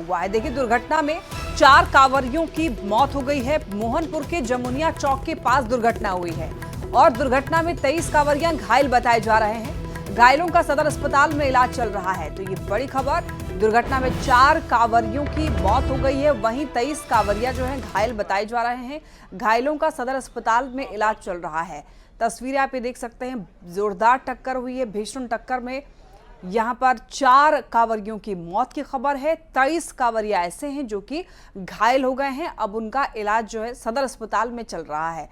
हुआ है। देखिए, दुर्घटना में 4 कांवरियों की मौत हो गई है। मोहनपुर के जमुनिया चौक के पास दुर्घटना हुई है और दुर्घटना में 23 कांवरियां घायल बताए जा रहे हैं। घायलों का सदर अस्पताल में इलाज चल रहा है। तो ये बड़ी खबर, दुर्घटना में 4 कांवरियों की मौत हो गई है, वहीं 23 कांवरिया जो हैं घायल बताए जा रहे हैं। घायलों का सदर अस्पताल में इलाज चल रहा है। तस्वीरें आप ये देख सकते हैं, जोरदार टक्कर हुई है। भीषण टक्कर में यहाँ पर 4 कांवरियों की मौत की खबर है। 23 कांवरिया ऐसे हैं जो कि घायल हो गए हैं। अब उनका इलाज जो है सदर अस्पताल में चल रहा है।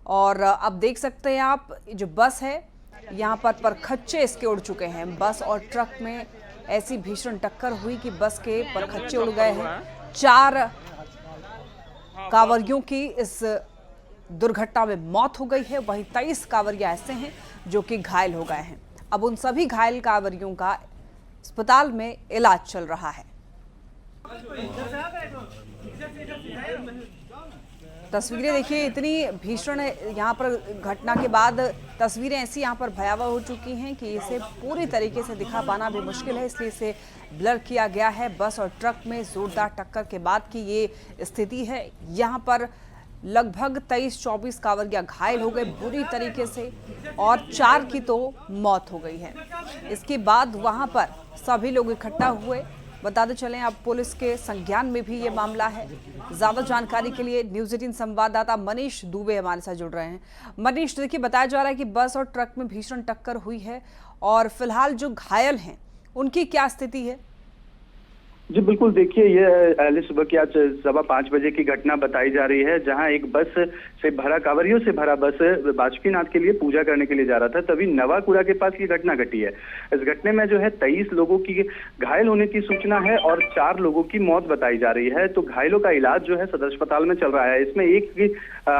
और अब देख सकते हैं आप, जो बस है यहाँ पर परखच्चे इसके उड़ चुके हैं। बस और ट्रक में ऐसी भीषण टक्कर हुई कि बस के परखच्चे उड़ गए हैं। 4 कांवरियों की इस दुर्घटना में मौत हो गई है, वहीं 23 कांवरिया ऐसे हैं जो कि घायल हो गए हैं। अब उन सभी घायल कांवरियों का अस्पताल में इलाज चल रहा है। तस्वीरें देखिए, इतनी भीषण यहाँ पर घटना के बाद तस्वीरें ऐसी यहाँ पर भयावह हो चुकी हैं कि इसे पूरी तरीके से दिखा पाना भी मुश्किल है, इसलिए इसे ब्लर किया गया है। बस और ट्रक में जोरदार टक्कर के बाद की ये स्थिति है। यहाँ पर लगभग 23-24 कांवरिया घायल हो गए बुरी तरीके से और 4 की तो मौत हो गई है। इसके बाद वहां पर सभी लोग इकट्ठा हुए। बताते चलें, अब पुलिस के संज्ञान में भी ये मामला है। ज्यादा जानकारी के लिए न्यूज़ 18 संवाददाता मनीष दुबे हमारे साथ जुड़ रहे हैं। मनीष, देखिए, बताया जा रहा है कि बस और ट्रक में भीषण टक्कर हुई है और फिलहाल जो घायल हैं उनकी क्या स्थिति है? जी बिल्कुल, देखिए, ये अहले सुबह की आज 5:15 बजे की घटना बताई जा रही है, जहां एक बस से भरा, कांवरियों से भरा बस बासुकीनाथ के लिए पूजा करने के लिए जा रहा था, तभी नवाकुड़ा के पास ये घटना घटी है। इस घटने में जो है 23 लोगों की घायल होने की सूचना है और 4 लोगों की मौत बताई जा रही है। तो घायलों का इलाज जो है सदर अस्पताल में चल रहा है। इसमें एक की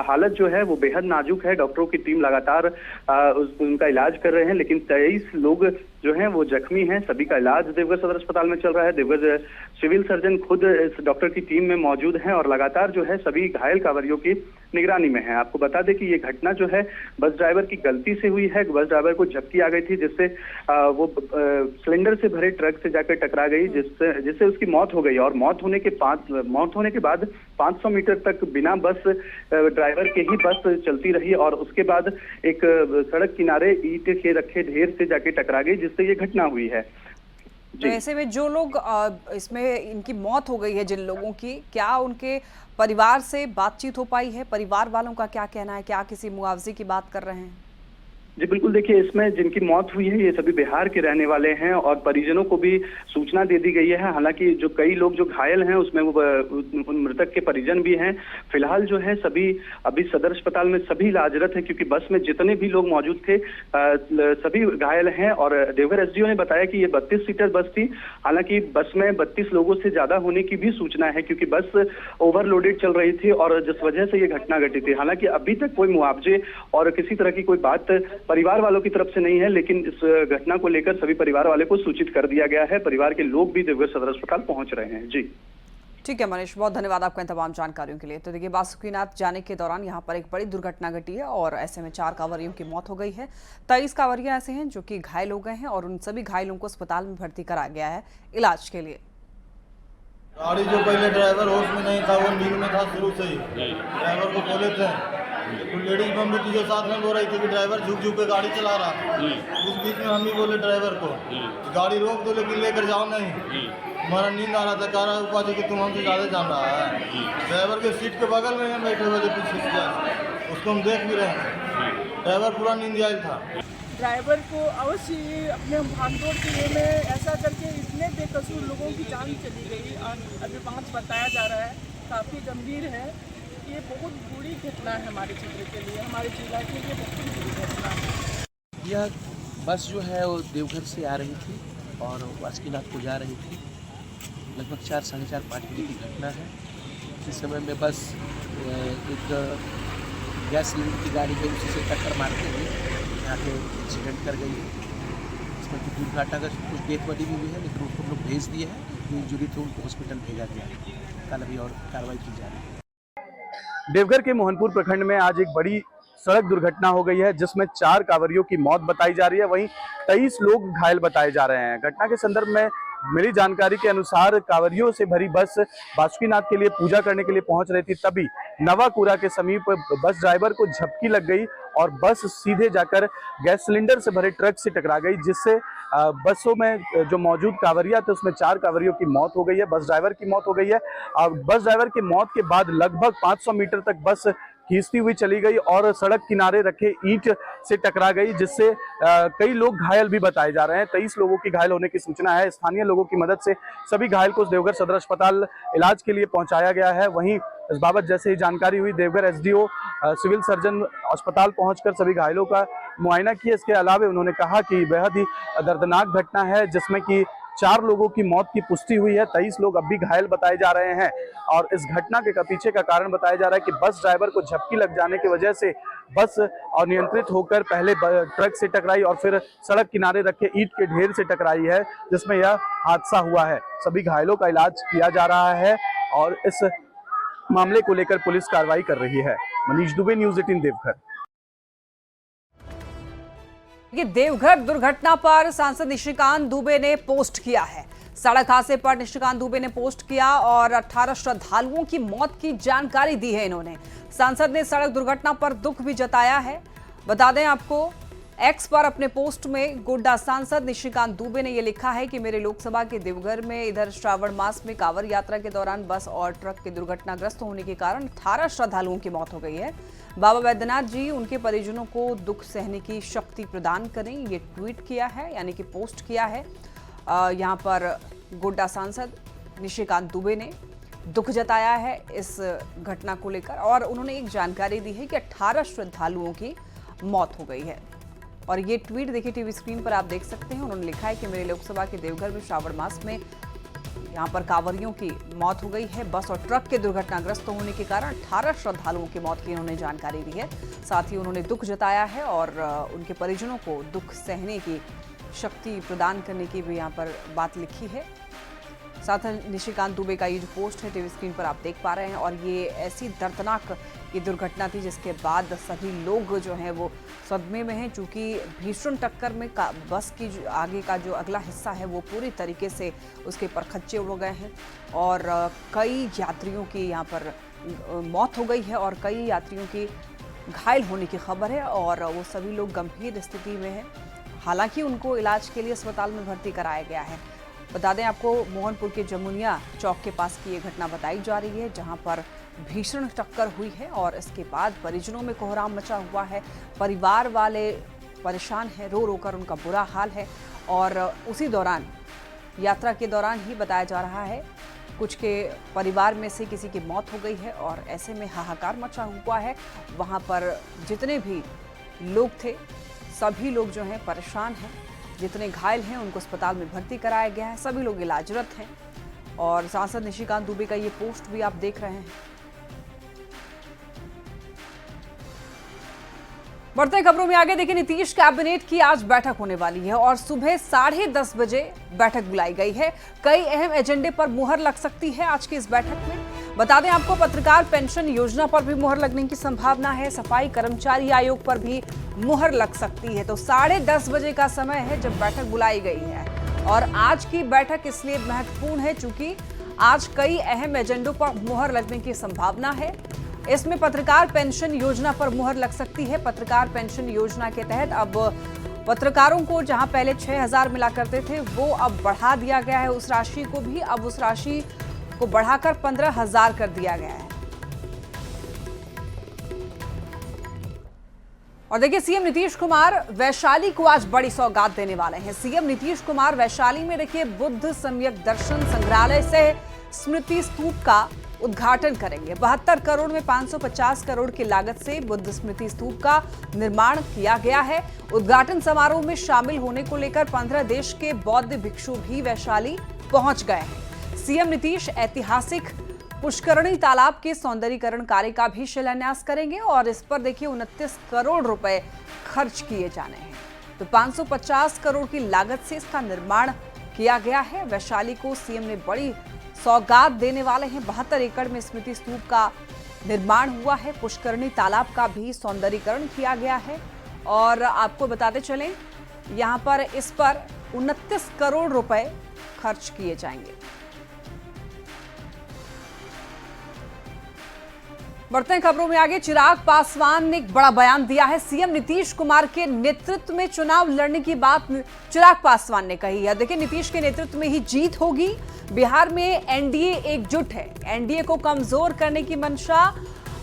हालत जो है वो बेहद नाजुक है। डॉक्टरों की टीम लगातार उनका इलाज कर रहे हैं, लेकिन 23 लोग जो हैं वो जख्मी हैं। सभी का इलाज देवघर सदर अस्पताल में चल रहा है। देवघर सिविल सर्जन खुद इस डॉक्टर की टीम में मौजूद हैं और लगातार जो है सभी घायल कांवरियों की निगरानी में है। आपको बता दें कि ये घटना जो है बस ड्राइवर की गलती से हुई है। बस ड्राइवर को झपकी आ गई थी, जिससे वो सिलेंडर से भरे ट्रक से जाकर टकरा गई, जिससे उसकी मौत हो गई। और मौत होने के बाद 500 मीटर तक बिना बस ड्राइवर के ही बस चलती रही और उसके बाद एक सड़क किनारे ईंट के रखे ढेर से जाके टकरा गई, जिससे ये घटना हुई है। तो ऐसे में जो लोग इसमें इनकी मौत हो गई है, जिन लोगों की, क्या उनके परिवार से बातचीत हो पाई है? परिवार वालों का क्या कहना है? क्या किसी मुआवजे की बात कर रहे हैं? जी बिल्कुल, देखिए, इसमें जिनकी मौत हुई है ये सभी बिहार के रहने वाले हैं और परिजनों को भी सूचना दे दी गई है। हालांकि जो कई लोग जो घायल हैं उसमें वो उन मृतक के परिजन भी हैं। फिलहाल जो है सभी अभी सदर अस्पताल में सभी इलाजरत है, क्योंकि बस में जितने भी लोग मौजूद थे सभी घायल हैं। और देवघर एसडीओ ने बताया कि ये 32 सीटर बस थी। हालांकि बस में 32 लोगों से ज्यादा होने की भी सूचना है, क्योंकि बस ओवरलोडेड चल रही थी और जिस वजह से ये घटना घटी थी। हालांकि अभी तक कोई मुआवजे और किसी तरह की कोई बात परिवार वालों की तरफ से नहीं है, लेकिन इस घटना को लेकर सभी परिवार वाले को सूचित कर दिया गया है। परिवार के लोग भी देवघर सदर अस्पताल पहुंच रहे हैं। जी ठीक है मनीष, बहुत धन्यवाद आपका इन तमाम जानकारियों के लिए। तो देखिए, बासुकीनाथ जाने के दौरान यहाँ पर एक बड़ी दुर्घटना घटी है और ऐसे में 4 कांवरियों की मौत हो गई है। 23 कांवरिया ऐसे हैं जो कि घायल हो गए हैं और उन सभी घायलों को अस्पताल में भर्ती कराया गया है इलाज के लिए। गाड़ी जो पहले ड्राइवर होश में नहीं था, वो नींद में था शुरू से ही। ड्राइवर को बोले थे, तो लेडीज बम भी जो साथ में बोल रही थी कि ड्राइवर झुक झुक के गाड़ी चला रहा था। उस बीच में हम ही बोले ड्राइवर को गाड़ी रोक दो, लेकिन लेकर जाओ नहीं। हमारा नींद आ रहा था, कह रहा है ऊपर कि तुम हमसे ज़्यादा जान रहा है। ड्राइवर के सीट के बगल में हम बैठे हुए थे पीछे से, उसको हम देख भी रहे हैं। ड्राइवर पूरा नींद आयल था। ड्राइवर को अवश्य अपने भागदौड़ के लिए में ऐसा करके इतने बेकसूर लोगों की जान चली गई और अभी 5 बताया जा रहा है, काफ़ी गंभीर है। ये बहुत बुरी घटना है हमारे क्षेत्र के लिए, हमारे जिला के लिए बहुत बुरी घटना है। यह बस जो है वो देवघर से आ रही थी और बासुकीनाथ को जा रही थी। लगभग 4, साढ़े 4, 5 बजे की घटना है। इस समय में बस एक गैस सिलेंडर की गाड़ी गई, उसी से टक्कर मारते हुए यहाँ पे एक्सीडेंट कर गई है। इसमें कुछ दुर्घटना का कुछ डेथ बॉडी भी हुई है, लेकिन उसको हम लोग भेज दिए हैं। जो इंजरी थे उनको हॉस्पिटल भेजा गया है। कल अभी और कार्रवाई की जा रही है। देवघर के मोहनपुर प्रखंड में आज एक बड़ी सड़क दुर्घटना हो गई है, जिसमें 4 कांवरियों की मौत बताई जा रही है, वहीं 23 लोग घायल बताए जा रहे हैं। घटना के संदर्भ में मिली जानकारी के अनुसार कांवरियों से भरी बस बासुकीनाथ के लिए पूजा करने के लिए पहुंच रही थी, तभी नवाकुरा के समीप बस ड्राइवर को झपकी लग गई और बस सीधे जाकर गैस सिलेंडर से भरे ट्रक से टकरा गई, जिससे बसों में जो मौजूद कांवरिया थे उसमें 4 कांवरियों की मौत हो गई है, बस ड्राइवर की मौत हो गई है। बस ड्राइवर की मौत के बाद लगभग 500 मीटर तक बस खींचती हुई चली गई और सड़क किनारे रखे ईंट से टकरा गई, जिससे कई लोग घायल भी बताए जा रहे हैं। 23 लोगों की घायल होने की सूचना है। स्थानीय लोगों की मदद से सभी घायल को देवघर सदर अस्पताल इलाज के लिए पहुंचाया गया है। वहीं इस बाबत जैसे ही जानकारी हुई, देवघर एसडीओ सिविल सर्जन अस्पताल पहुंचकर सभी घायलों का मुआयना किया। इसके अलावा उन्होंने कहा कि बेहद ही दर्दनाक घटना है, जिसमें कि 4 लोगों की मौत की पुष्टि हुई है, 23 लोग अब भी घायल बताए जा रहे हैं। और इस घटना के पीछे का कारण बताया जा रहा है कि बस ड्राइवर को झपकी लग जाने की वजह से बस अनियंत्रित होकर पहले ट्रक से टकराई और फिर सड़क किनारे रखे ईंट के ढेर से टकराई है, जिसमें यह हादसा हुआ है। सभी घायलों का इलाज किया जा रहा है और इस मामले को लेकर पुलिस कार्रवाई कर रही है। मनीष दुबे, न्यूज़ 18 देवघर। ये देवघर दुर्घटना पर सांसद निशिकांत दुबे ने पोस्ट किया है। सड़क हादसे पर निशिकांत दुबे ने पोस्ट किया और 18 श्रद्धालुओं की मौत की जानकारी दी है इन्होंने। सांसद ने सड़क दुर्घटना पर दुख भी जताया है। बता दें आपको, एक्स पर अपने पोस्ट में गोड्डा सांसद निशिकांत दुबे ने यह लिखा है कि मेरे लोकसभा के देवघर में इधर श्रावण मास में कांवड़ यात्रा के दौरान बस और ट्रक के दुर्घटनाग्रस्त होने के कारण 18 श्रद्धालुओं की मौत हो गई है। बाबा वैद्यनाथ जी उनके परिजनों को दुख सहने की शक्ति प्रदान करें, ये ट्वीट किया है, यानी कि पोस्ट किया है। यहाँ पर गोड्डा सांसद निशिकांत दुबे ने दुख जताया है इस घटना को लेकर और उन्होंने एक जानकारी दी है कि 18 श्रद्धालुओं की मौत हो गई है। और ये ट्वीट देखिए टीवी स्क्रीन पर आप देख सकते हैं। उन्होंने लिखा है कि मेरे लोकसभा के देवघर में श्रावण मास में यहाँ पर कांवरियों की मौत हो गई है। बस और ट्रक के दुर्घटनाग्रस्त होने के कारण 18 श्रद्धालुओं की मौत की उन्होंने जानकारी दी है। साथ ही उन्होंने दुख जताया है और उनके परिजनों को दुख सहने की शक्ति प्रदान करने की भी यहाँ पर बात लिखी है। साथ ही निशिकांत दुबे का ये जो पोस्ट है टीवी स्क्रीन पर आप देख पा रहे हैं और ये ऐसी दर्दनाक ये दुर्घटना थी जिसके बाद सभी लोग जो हैं वो सदमे में हैं, चूँकि भीषण टक्कर में बस की जो आगे का जो अगला हिस्सा है वो पूरी तरीके से उसके परखच्चे उड़ गए हैं और कई यात्रियों की यहाँ पर मौत हो गई है और कई यात्रियों की घायल होने की खबर है और वो सभी लोग गंभीर स्थिति में हैं। हालांकि उनको इलाज के लिए अस्पताल में भर्ती कराया गया है। बता दें आपको, मोहनपुर के जमुनिया चौक के पास की ये घटना बताई जा रही है, जहां पर भीषण टक्कर हुई है और इसके बाद परिजनों में कोहराम मचा हुआ है। परिवार वाले परेशान हैं, रो रो कर उनका बुरा हाल है और उसी दौरान यात्रा के दौरान ही बताया जा रहा है कुछ के परिवार में से किसी की मौत हो गई है और ऐसे में हाहाकार मचा हुआ है। वहाँ पर जितने भी लोग थे सभी लोग जो हैं परेशान हैं। जितने घायल हैं उनको अस्पताल में भर्ती कराया गया है, सभी लोग इलाजरत हैं और सांसद निशिकांत दुबे का ये पोस्ट भी आप देख रहे हैं। बढ़ते खबरों में आगे देखिए, नीतीश कैबिनेट की आज बैठक होने वाली है और सुबह 10:30 बजे बैठक बुलाई गई है। कई अहम एजेंडे पर मुहर लग सकती है आज की इस बैठक में। बता दें आपको, पत्रकार पेंशन योजना पर भी मुहर लगने की संभावना है। सफाई कर्मचारी आयोग पर भी मुहर लग सकती है। तो 10:30 बजे का समय है जब बैठक बुलाई गई है और आज की बैठक इसलिए महत्वपूर्ण है चूंकि आज कई अहम एजेंडों पर मुहर लगने की संभावना है। इसमें पत्रकार पेंशन योजना पर मुहर लग सकती है। पत्रकार पेंशन योजना के तहत अब पत्रकारों को जहां पहले 6,000 मिला करते थे वो अब बढ़ा दिया गया है। उस राशि को भी अब उस राशि को बढ़ाकर 15,000 कर दिया गया है। और देखिए, सीएम नीतीश कुमार वैशाली को आज बड़ी सौगात देने वाले हैं। सीएम नीतीश कुमार वैशाली में देखिए बुद्ध सम्यक दर्शन संग्रहालय से स्मृति स्तूप का उद्घाटन करेंगे। 72 करोड़ में 550 करोड़ की लागत से बुद्ध स्मृति स्तूप का निर्माण किया गया है। उद्घाटन समारोह में शामिल होने को लेकर 15 देश के बौद्ध भिक्षु भी वैशाली पहुंच गए हैं। सीएम नीतीश ऐतिहासिक पुष्करणी तालाब के सौंदर्यीकरण कार्य का भी शिलान्यास करेंगे और इस पर देखिए 29 करोड़ रुपए खर्च किए जाने हैं। तो 550 करोड़ की लागत से इसका निर्माण किया गया है। वैशाली को सीएम ने बड़ी सौगात देने वाले हैं। 72 एकड़ में स्मृति स्तूप का निर्माण हुआ है। पुष्करणी तालाब का भी सौंदर्यीकरण किया गया है और आपको बताते चलें, यहाँ पर इस पर 29 करोड़ रुपए खर्च किए जाएंगे। बढ़ते हैं खबरों में आगे। चिराग पासवान ने एक बड़ा बयान दिया है। सीएम नीतीश कुमार के नेतृत्व में चुनाव लड़ने की बात चिराग पासवान ने कही है। देखिए, नीतीश के नेतृत्व में ही जीत होगी। बिहार में एनडीए एकजुट है। एनडीए को कमजोर करने की मंशा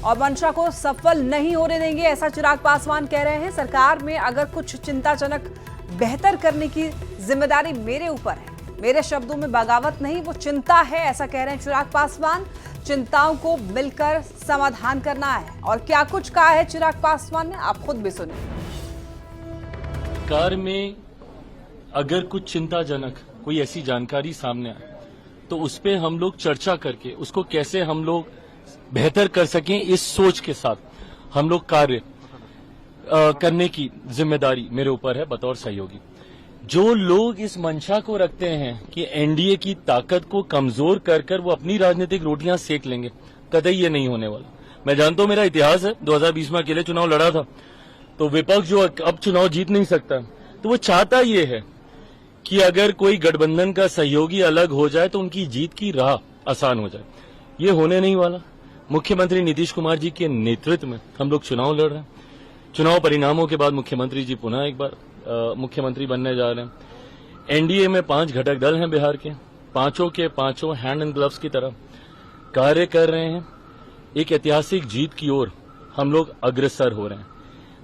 और मंशा को सफल नहीं होने देंगे, ऐसा चिराग पासवान कह रहे हैं। सरकार में अगर कुछ चिंताजनक बेहतर करने की जिम्मेदारी मेरे ऊपर है। मेरे शब्दों में बगावत नहीं, वो चिंता है, ऐसा कह रहे हैं चिराग पासवान। चिंताओं को मिलकर समाधान करना है। और क्या कुछ कहा है चिराग पासवान ने, आप खुद भी सुनिए। सरकार में अगर कुछ चिंताजनक कोई ऐसी जानकारी सामने आए तो उस पे हम लोग चर्चा करके उसको कैसे हम लोग बेहतर कर सकें, इस सोच के साथ हम लोग कार्य करने की जिम्मेदारी मेरे ऊपर है बतौर सहयोगी। जो लोग इस मंशा को रखते हैं कि एनडीए की ताकत को कमजोर कर कर वो अपनी राजनीतिक रोटियां सेक लेंगे, कतई ये नहीं होने वाला। मैं जानता हूं, मेरा इतिहास है, 2020 में अकेले चुनाव लड़ा था, तो विपक्ष जो अब चुनाव जीत नहीं सकता, तो वो चाहता ये है कि अगर कोई गठबंधन का सहयोगी अलग हो जाए तो उनकी जीत की राह आसान हो जाए। ये होने नहीं वाला। मुख्यमंत्री नीतीश कुमार जी के नेतृत्व में हम लोग चुनाव लड़ रहे हैं। चुनाव परिणामों के बाद मुख्यमंत्री जी पुनः एक बार मुख्यमंत्री बनने जा रहे हैं। एनडीए में 5 घटक दल हैं बिहार के, पांचों के पांचों हैंड एंड ग्लव्स की तरह कार्य कर रहे हैं। एक ऐतिहासिक जीत की ओर हम लोग अग्रसर हो रहे हैं।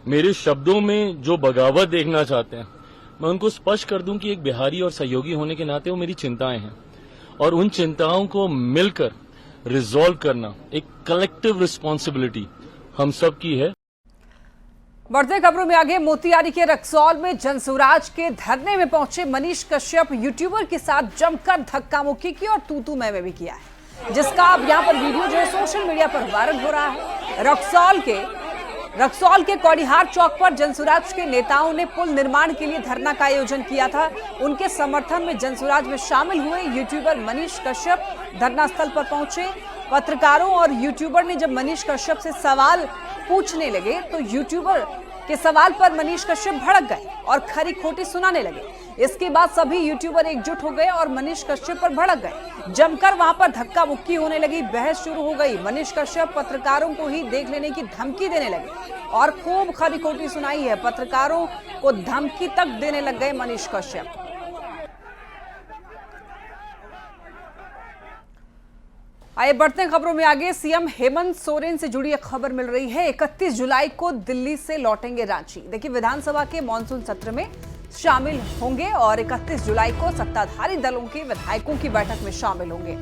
मेरे शब्दों में जो बगावत देखना चाहते हैं, मैं उनको स्पष्ट कर दूं कि एक बिहारी और सहयोगी होने के नाते वो मेरी चिंताएं हैं और उन चिंताओं को मिलकर रिजॉल्व करना एक कलेक्टिव रिस्पॉन्सिबिलिटी हम सब की है। बढ़ते खबरों में आगे। मोतिहारी के रक्सौल में जनसुराज के धरने में पहुंचे मनीष कश्यप यूट्यूबर के साथ जमकर धक्का मुक्की की और तू मैं भी किया है, जिसका अब यहां पर वीडियो जो है सोशल मीडिया पर वायरल हो रहा है। रक्सौल के कौड़िहार चौक पर जनसुराज के नेताओं ने पुल निर्माण के लिए धरना का आयोजन किया था। उनके समर्थन में जनसुराज में शामिल हुए यूट्यूबर मनीष कश्यप धरना स्थल पर पहुंचे। पत्रकारों और यूट्यूबर ने जब मनीष कश्यप से सवाल पूछने लगे तो यूट्यूबर के सवाल पर मनीष कश्यप भड़क गए और खरी खोटी सुनाने लगे। इसके बाद सभी यूट्यूबर एकजुट हो गए और मनीष कश्यप पर भड़क गए। जमकर वहां पर धक्का मुक्की होने लगी, बहस शुरू हो गई। मनीष कश्यप पत्रकारों को ही देख लेने की धमकी देने लगे और खूब खरी खोटी सुनाई है। पत्रकारों को धमकी तक देने लग गए मनीष कश्यप। आइए बढ़ते हैं खबरों में आगे। सीएम हेमंत सोरेन से जुड़ी एक खबर मिल रही है। 31 जुलाई को दिल्ली से लौटेंगे रांची। देखिए, विधानसभा के मॉनसून सत्र में शामिल होंगे और 31 जुलाई को सत्ताधारी दलों के विधायकों की बैठक में शामिल होंगे।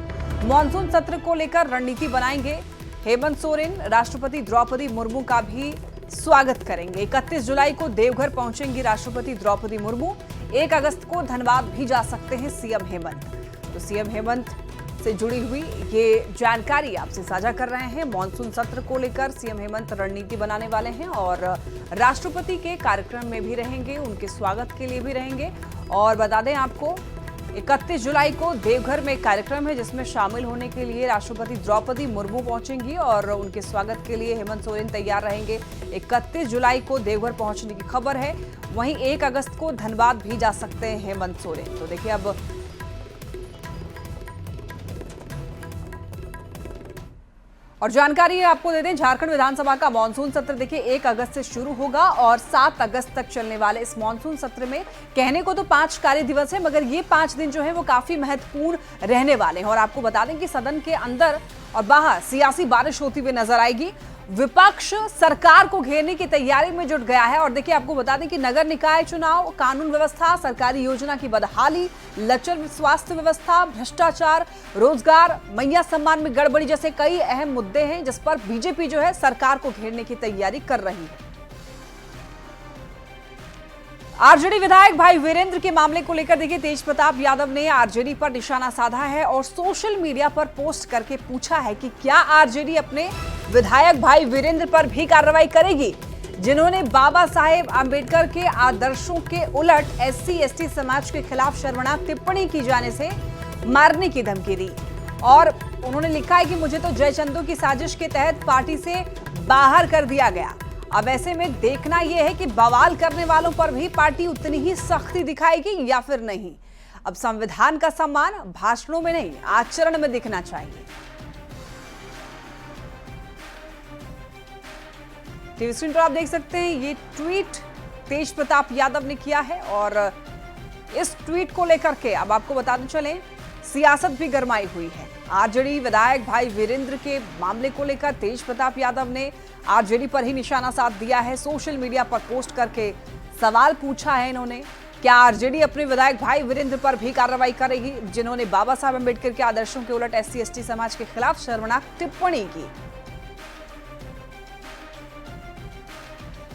मॉनसून सत्र को लेकर रणनीति बनाएंगे हेमंत सोरेन। राष्ट्रपति द्रौपदी मुर्मू का भी स्वागत करेंगे। 31 जुलाई को देवघर पहुंचेंगी राष्ट्रपति द्रौपदी मुर्मू। 1 अगस्त को धनबाद भी जा सकते हैं सीएम हेमंत। तो सीएम हेमंत से जुड़ी हुई ये जानकारी आपसे साझा कर रहे हैं। मॉनसून सत्र को लेकर सीएम हेमंत रणनीति बनाने वाले हैं और राष्ट्रपति के कार्यक्रम में भी रहेंगे, उनके स्वागत के लिए भी रहेंगे। और बता दें आपको, 31 जुलाई को देवघर में एक कार्यक्रम है जिसमें शामिल होने के लिए राष्ट्रपति द्रौपदी मुर्मू पहुंचेंगी और उनके स्वागत के लिए हेमंत सोरेन तैयार रहेंगे। 31 जुलाई को देवघर पहुंचने की खबर है। वहीं 1 अगस्त को धनबाद भी जा सकते हैं हेमंत सोरेन। तो देखिए, अब और जानकारी आपको दे दें, झारखंड विधानसभा का मॉनसून सत्र देखिए 1 अगस्त से शुरू होगा और 7 अगस्त तक चलने वाले इस मॉनसून सत्र में कहने को तो 5 कार्य दिवस है, मगर ये 5 दिन जो है वो काफी महत्वपूर्ण रहने वाले हैं। और आपको बता दें कि सदन के अंदर और बाहर सियासी बारिश होती हुई नजर आएगी। विपक्ष सरकार को घेरने की तैयारी में जुट गया है। और देखिए, आपको बता दें कि नगर निकाय चुनाव, कानून व्यवस्था, सरकारी योजना की बदहाली, लचर स्वास्थ्य व्यवस्था, भ्रष्टाचार, रोजगार, मैया सम्मान में गड़बड़ी जैसे कई अहम मुद्दे हैं जिस पर बीजेपी जो है सरकार को घेरने की तैयारी कर रही है। आरजेडी विधायक भाई वीरेंद्र के मामले को लेकर देखिए, तेज प्रताप यादव ने आरजेडी पर निशाना साधा है और सोशल मीडिया पर पोस्ट करके पूछा है कि क्या आरजेडी अपने विधायक भाई वीरेंद्र पर भी कार्रवाई करेगी, जिन्होंने बाबा साहेब आंबेडकर के आदर्शों के उलट SC/ST समाज के खिलाफ शर्मनाक टिप्पणी की जाने से मारने की धमकी दी। और उन्होंने लिखा है कि मुझे तो जयचंदू की साजिश के तहत पार्टी से बाहर कर दिया गया। अब ऐसे में देखना यह है कि बवाल करने वालों पर भी पार्टी उतनी ही सख्ती दिखाएगी या फिर नहीं। अब संविधान का सम्मान भाषणों में नहीं, आचरण में दिखना चाहिए। टीवी स्क्रीन पर आप देख सकते हैं ये ट्वीट तेज प्रताप यादव ने किया है और इस ट्वीट को लेकर के अब आपको बताते चलें सियासत भी गरमाई हुई है। आरजेडी विधायक भाई वीरेंद्र के मामले को लेकर तेज प्रताप यादव ने आरजेडी पर ही निशाना साध दिया है। सोशल मीडिया पर पोस्ट करके सवाल पूछा है इन्होंने, क्या आरजेडी अपने विधायक भाई वीरेंद्र पर भी कार्रवाई करेगी जिन्होंने बाबा साहब अम्बेडकर के आदर्शों के उलट SC/ST समाज के खिलाफ शर्मनाक टिप्पणी की।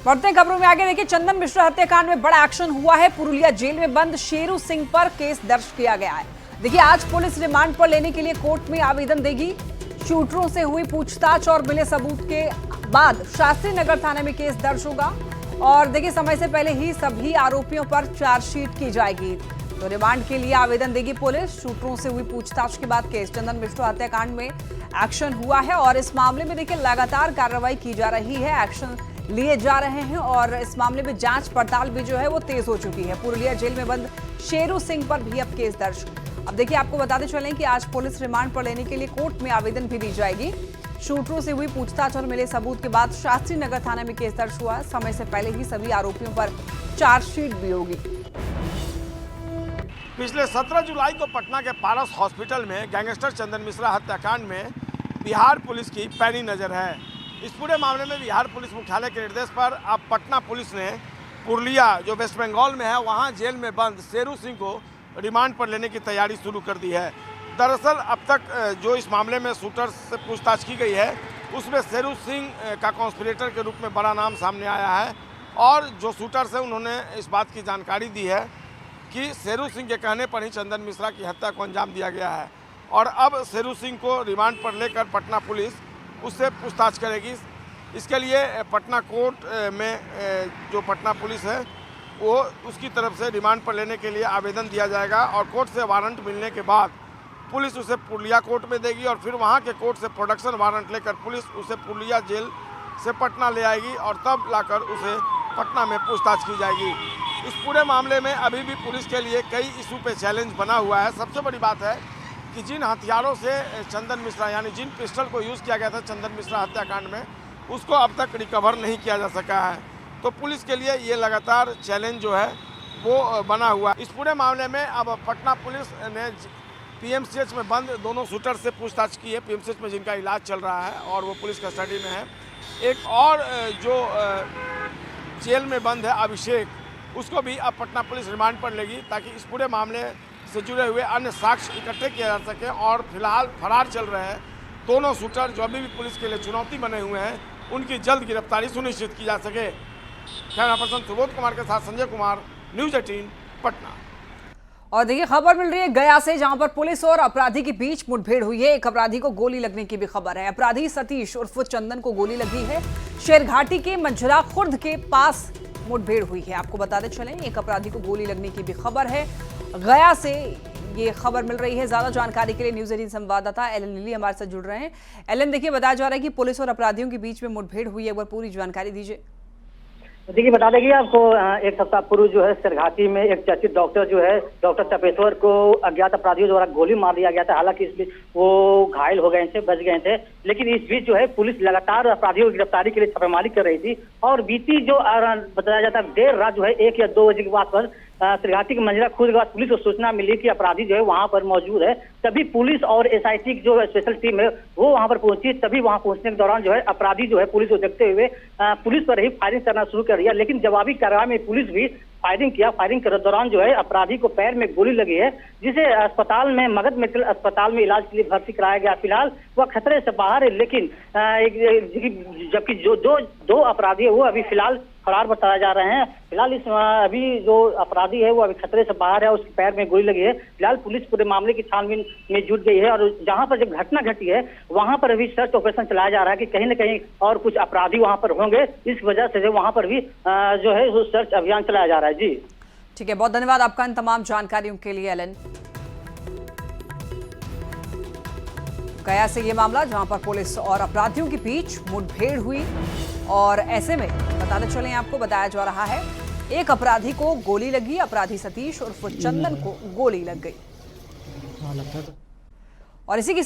बढ़ते खबरों में आगे देखिए, चंदन मिश्रा हत्याकांड में बड़ा एक्शन हुआ है। पुरुलिया जेल में बंद शेरू सिंह पर केस दर्ज किया गया है। देखिए आज पुलिस रिमांड पर लेने के लिए कोर्ट में आवेदन देगी। शूटरों से हुई पूछताछ और मिले सबूत के बाद शास्त्री नगर थाने में केस दर्ज होगा और देखिए समय से पहले ही सभी आरोपियों पर चार्जशीट की जाएगी। तो रिमांड के लिए आवेदन देगी पुलिस। शूटरों से हुई पूछताछ के बाद केस चंदन मिश्रा हत्याकांड में एक्शन हुआ है और इस मामले में देखिए लगातार कार्रवाई की जा रही है, एक्शन लिए जा रहे हैं और इस मामले में जांच पड़ताल भी जो है वो तेज हो चुकी है। पुरुलिया जेल में बंद शेरू सिंह पर भी अब केस दर्ज। अब देखिए आपको बताते चलें कि आज पुलिस रिमांड पर लेने के लिए कोर्ट में आवेदन भी दी जाएगी। शूटरों से हुई पूछताछ और मिले सबूत के बाद शास्त्री नगर थाने में केस दर्ज हुआ। समय से पहले ही सभी आरोपियों पर चार्जशीट भी होगी। पिछले 17 जुलाई को पटना के पारस हॉस्पिटल में गैंगस्टर चंदन मिश्रा हत्याकांड में बिहार पुलिस की पैनी नजर है। इस पूरे मामले में बिहार पुलिस मुख्यालय के निर्देश पर अब पटना पुलिस ने पुरुलिया जो वेस्ट बंगाल में है वहां जेल में बंद शेरू सिंह को रिमांड पर लेने की तैयारी शुरू कर दी है। दरअसल अब तक जो इस मामले में शूटर से पूछताछ की गई है उसमें शेरू सिंह का कॉन्स्पिरेटर के रूप में बड़ा नाम सामने आया है और जो शूटर्स हैं उन्होंने इस बात की जानकारी दी है कि शेरू सिंह के कहने पर ही चंदन मिश्रा की हत्या को अंजाम दिया गया है और अब शेरू सिंह को रिमांड पर लेकर पटना पुलिस उससे पूछताछ करेगी। इसके लिए पटना कोर्ट में जो पटना पुलिस है वो उसकी तरफ से रिमांड पर लेने के लिए आवेदन दिया जाएगा और कोर्ट से वारंट मिलने के बाद पुलिस उसे पुरुलिया कोर्ट में देगी और फिर वहाँ के कोर्ट से प्रोडक्शन वारंट लेकर पुलिस उसे पुरुलिया जेल से पटना ले आएगी और तब लाकर उसे पटना में पूछताछ की जाएगी। इस पूरे मामले में अभी भी पुलिस के लिए कई इशू पे चैलेंज बना हुआ है। सबसे बड़ी बात है कि जिन हथियारों से चंदन मिश्रा यानी जिन पिस्टल को यूज़ किया गया था चंदन मिश्रा हत्याकांड में उसको अब तक रिकवर नहीं किया जा सका है। तो पुलिस के लिए ये लगातार चैलेंज जो है वो बना हुआ है। इस पूरे मामले में अब पटना पुलिस ने PMCH में बंद दोनों शूटर से पूछताछ की है। PMCH में जिनका इलाज चल रहा है और वो पुलिस कस्टडी में है। एक और जो जेल में बंद है अभिषेक, उसको भी अब पटना पुलिस रिमांड पर लेगी ताकि इस पूरे मामले से जुड़े हुए अन्य साक्ष्य इकट्ठे किए जा सके और फिलहाल फरार चल रहे हैं दोनों शूटर जो अभी भी पुलिस के लिए चुनौती बने हुए हैं उनकी जल्द गिरफ्तारी सुनिश्चित की जा सके। कैमरा पर्सन सुबोध कुमार के साथ संजय कुमार, न्यूज़ 18 पटना। और देखिए खबर मिल रही है गया से जहां पर पुलिस और अपराधी के बीच मुठभेड़ हुई है। एक अपराधी को गोली लगने की भी खबर है। अपराधी सतीश उर्फ चंदन को गोली लगी है। शेरघाटी के मंझला खुर्द के पास मुठभेड़ हुई है। आपको बताते चलें एक अपराधी को गोली लगने की भी खबर है। गया से ये खबर मिल रही है। ज्यादा जानकारी के लिए न्यूज़ 18 संवाददाता एलन लिली हमारे साथ जुड़ रहे हैं। एलन देखिए बताया जा रहा है कि पुलिस और अपराधियों के बीच में मुठभेड़ हुई है। एक बार पूरी जानकारी दीजिए। देखिए बता देंगे आपको एक सप्ताह पूर्व जो है शेरघाटी में एक चर्चित डॉक्टर जो है डॉक्टर तपेश्वर को अज्ञात अपराधियों द्वारा गोली मार दिया गया था। हालांकि इस बीच वो घायल हो गए थे, बच गए थे, लेकिन इस बीच जो है पुलिस लगातार अपराधियों की गिरफ्तारी के लिए छापेमारी कर रही थी और बीती जो बताया जाता है देर रात जो है 1 या 2 बजे के बाद पर शेरघाटी के मंझला खुर्द के बाद पुलिस को सूचना मिली कि अपराधी जो है वहां पर मौजूद है। तभी पुलिस और SIT की जो स्पेशल टीम है वो वहां पर पहुंची। तभी वहां पहुंचने के दौरान जो है अपराधी जो है पुलिस को देखते हुए पुलिस पर ही फायरिंग करना शुरू कर दिया। लेकिन जवाबी कार्रवाई में पुलिस भी फायरिंग किया। फायरिंग के दौरान जो है अपराधी को पैर में गोली लगी है जिसे अस्पताल में मगध मेडिकल अस्पताल में इलाज के लिए भर्ती कराया गया। फिलहाल वह खतरे से बाहर है, लेकिन जबकि जो दो अपराधी है वो अभी फिलहाल फरार बताया जा रहे हैं। फिलहाल इस अभी जो अपराधी है वो अभी खतरे से बाहर है, उसके पैर में गोली लगी है। फिलहाल पुलिस पूरे मामले की छानबीन में जुट गई है और जहां पर जब घटना घटी है वहां पर अभी सर्च ऑपरेशन चलाया जा रहा है कि कहीं न कहीं और कुछ अपराधी वहां पर होंगे। इस वजह से वहां पर भी जो है वो सर्च अभियान चलाया जा रहा है। जी ठीक है, बहुत धन्यवाद आपका इन तमाम जानकारियों के लिए एलन। गया से ये मामला जहां पर पुलिस और अपराधियों के बीच मुठभेड़ हुई और ऐसे में बताते चलें आपको बताया जा रहा है एक अपराधी को गोली लगी। अपराधी सतीश उर्फ चंदन को गोली लग गई। और इसी की